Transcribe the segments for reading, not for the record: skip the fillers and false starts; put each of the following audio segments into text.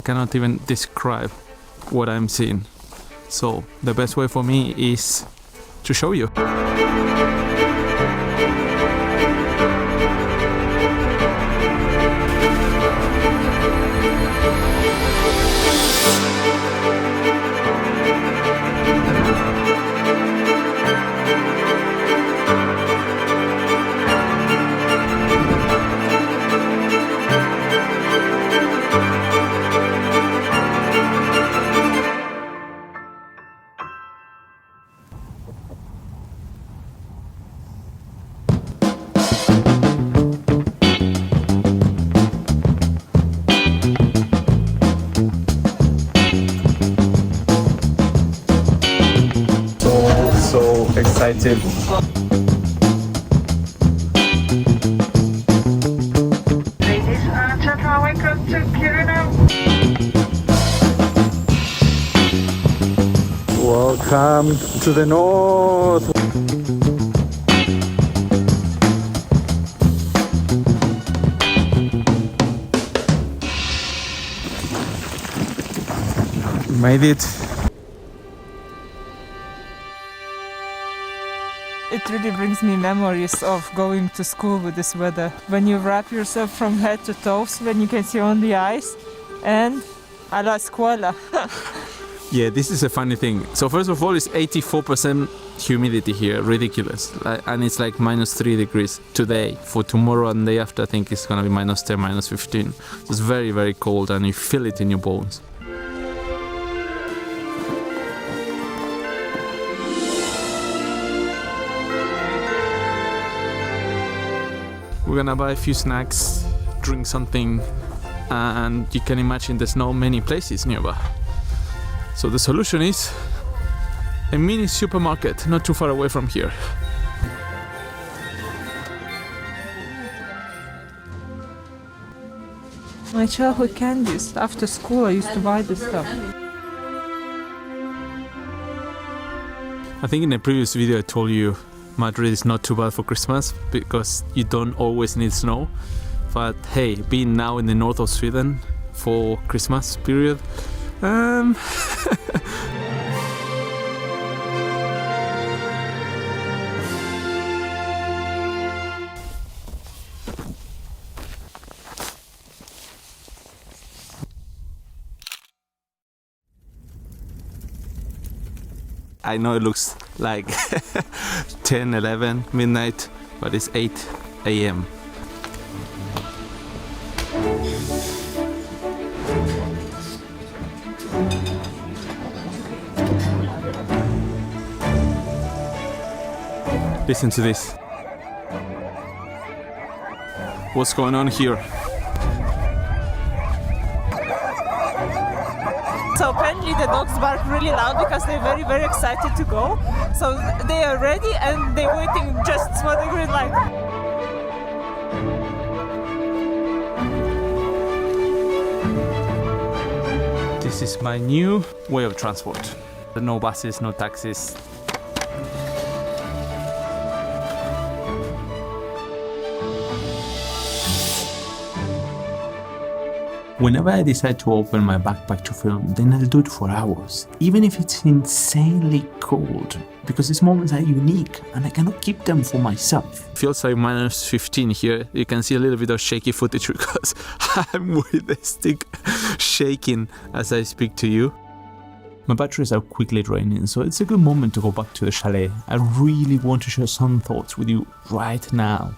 Cannot even describe what I'm seeing. So the best way for me is to show you. So excited. Ladies and gentlemen, welcome to Kiruna. Welcome to the north. Made it. It really brings me memories of going to school with this weather. When you wrap yourself from head to toes, when you can see only ice, and alla scuola. Yeah, this is a funny thing. So first of all, it's 84% humidity here, ridiculous. And it's like -3 degrees today. For tomorrow and the day after, I think it's gonna be -10, -15. So it's very, very cold and you feel it in your bones. We're gonna buy a few snacks, drink something, and you can imagine there's not many places nearby. So the solution is a mini supermarket not too far away from here. My childhood candies. After school, I used to buy this stuff. I think in the previous video I told you Madrid is not too bad for Christmas because you don't always need snow. But hey, being now in the north of Sweden for Christmas period, I know it looks like 10, 11, midnight, but it's 8 a.m. Listen to this. What's going on here? So apparently the dogs bark really loud because they're very, very excited to go. So they are ready and they're waiting just for the green light. This is my new way of transport. No buses, no taxis. Whenever I decide to open my backpack to film, then I'll do it for hours, even if it's insanely cold, because these moments are unique and I cannot keep them for myself. It feels like -15 here. You can see a little bit of shaky footage because I'm with the stick shaking as I speak to you. My batteries are quickly draining, so it's a good moment to go back to the chalet. I really want to share some thoughts with you right now.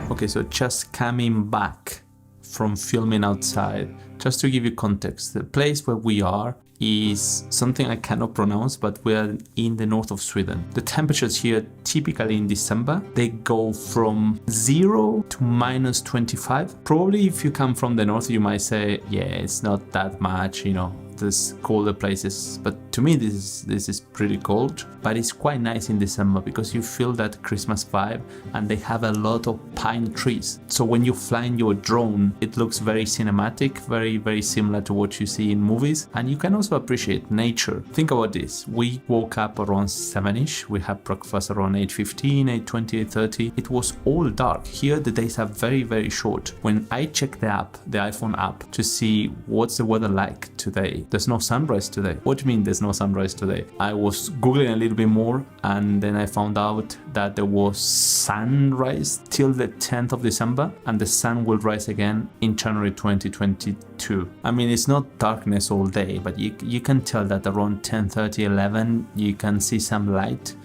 Okay, so just coming back from filming outside, just to give you context, the place where we are is something I cannot pronounce, but we are in the north of Sweden. The temperatures here, typically in December, they go from 0 to -25. Probably if you come from the north, you might say, yeah, it's not that much, you know, there's colder places, but to me this is pretty cold. But it's quite nice in December because you feel that Christmas vibe, and they have a lot of pine trees. So when you fly in your drone, it looks very cinematic, very similar to what you see in movies, and you can also appreciate nature. Think about this: we woke up around 7ish, we had breakfast around 8:15, 8:20, 8:30. It was all dark. Here the days are very short. When I check the app, the iPhone app, to see what's the weather like today, there's no sunrise today. What do you mean there's no sunrise today? I was googling a little bit more, and then I found out that there was sunrise till the 10th of December, and the sun will rise again in January 2022. I mean, it's not darkness all day, but you can tell that around 10:30, 11 you can see some light,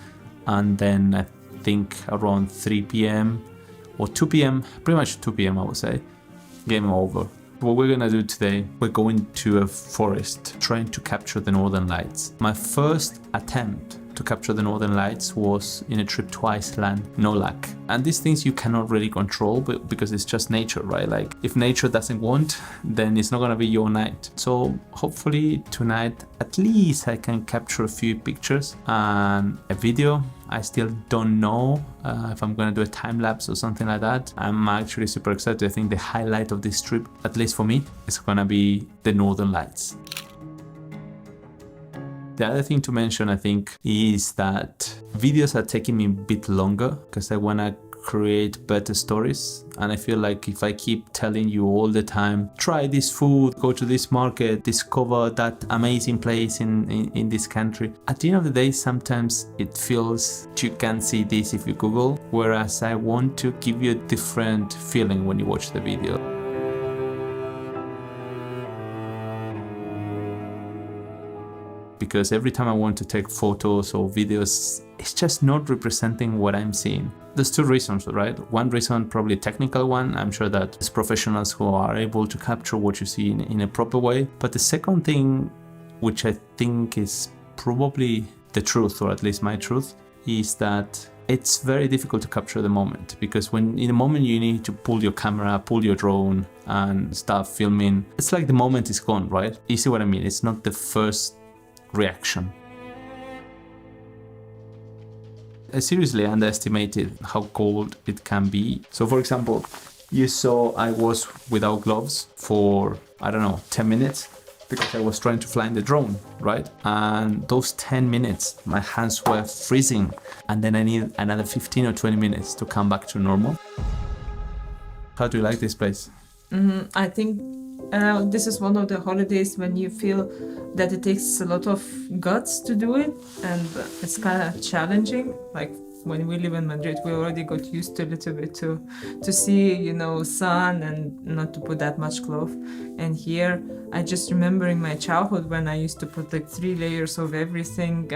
and then I think around 3 p.m. or 2 p.m, pretty much 2 p.m. I would say, game over. What we're gonna do today, we're going to a forest trying to capture the northern lights. My first attempt to capture the northern lights was in a trip to Iceland. No luck. And these things you cannot really control, but because it's just nature, right? Like if nature doesn't want, then it's not gonna be your night. So hopefully tonight at least I can capture a few pictures and a video. I still don't know if I'm gonna do a time lapse or something like that. I'm actually super excited. I think the highlight of this trip, at least for me, is gonna be the northern lights. The other thing to mention, I think, is that videos are taking me a bit longer because I want to create better stories, and I feel like if I keep telling you all the time, try this food, go to this market, discover that amazing place in this country, at the end of the day sometimes it feels you can't see this if you Google, whereas I want to give you a different feeling when you watch the video. Because every time I want to take photos or videos, it's just not representing what I'm seeing. There's two reasons, right? One reason, probably a technical one. I'm sure that there's professionals who are able to capture what you see in a proper way. But the second thing, which I think is probably the truth, or at least my truth, is that it's very difficult to capture the moment, because when in a moment you need to pull your camera, pull your drone and start filming, it's like the moment is gone, right? You see what I mean? It's not the first reaction. I seriously underestimated how cold it can be. So for example, you saw I was without gloves for, I don't know, 10 minutes because I was trying to fly in the drone, right? And those 10 minutes, my hands were freezing, and then I need another 15 or 20 minutes to come back to normal. How do you like this place? I think this is one of the holidays when you feel that it takes a lot of guts to do it, and it's kind of challenging. Like when we live in Madrid, we already got used to a little bit to see, you know, sun and not to put that much cloth. And here, I just remember in my childhood when I used to put like 3 layers of everything,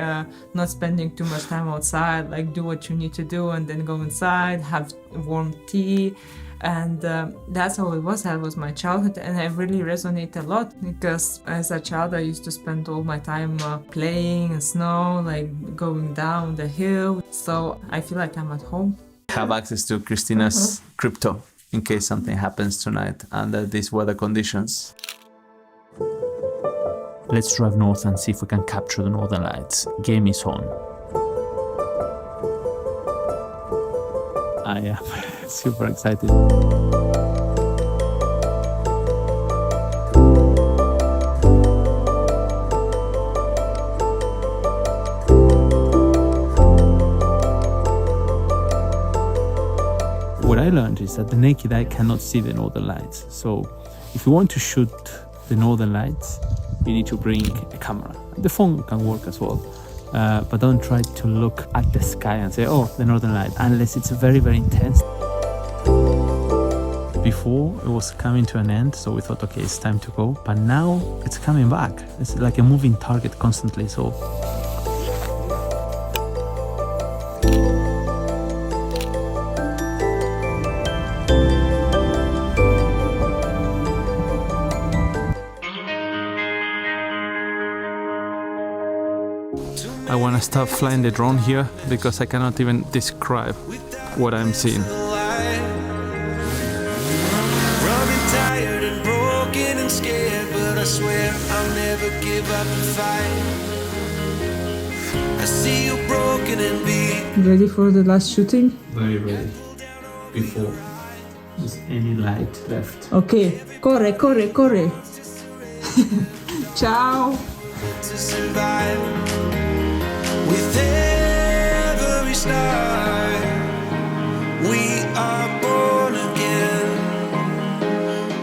not spending too much time outside, like do what you need to do and then go inside, have warm tea. And that's how it was. That was my childhood, and I really resonate a lot because as a child I used to spend all my time playing in snow, like going down the hill. So I feel like I'm at home. Have access to Christina's crypto in case something happens tonight under these weather conditions. Let's drive north and see if we can capture the northern lights. Game is on. I am super excited. What I learned is that the naked eye cannot see the northern lights. So if you want to shoot the northern lights, you need to bring a camera. The phone can work as well. But don't try to look at the sky and say, oh, the northern light, unless it's very intense. Before it was coming to an end, so we thought, okay, it's time to go. But now it's coming back. It's like a moving target constantly. So I want to start flying the drone here because I cannot even describe what I'm seeing. Tired and broken and scared, but I swear I'll never give up the fight. I see you broken and beat. Ready for the last shooting? Very ready. Before there's any light left. Ok, corre, corre, corre. Ciao. To survive with every star, we are born again.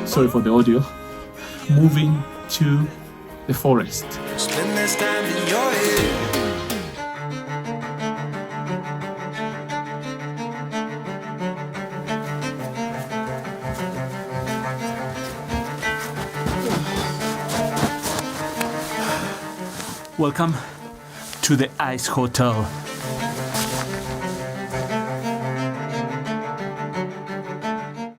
Sorry for the audio. Moving to the forest. Spend less time in your head. Welcome to the Ice Hotel.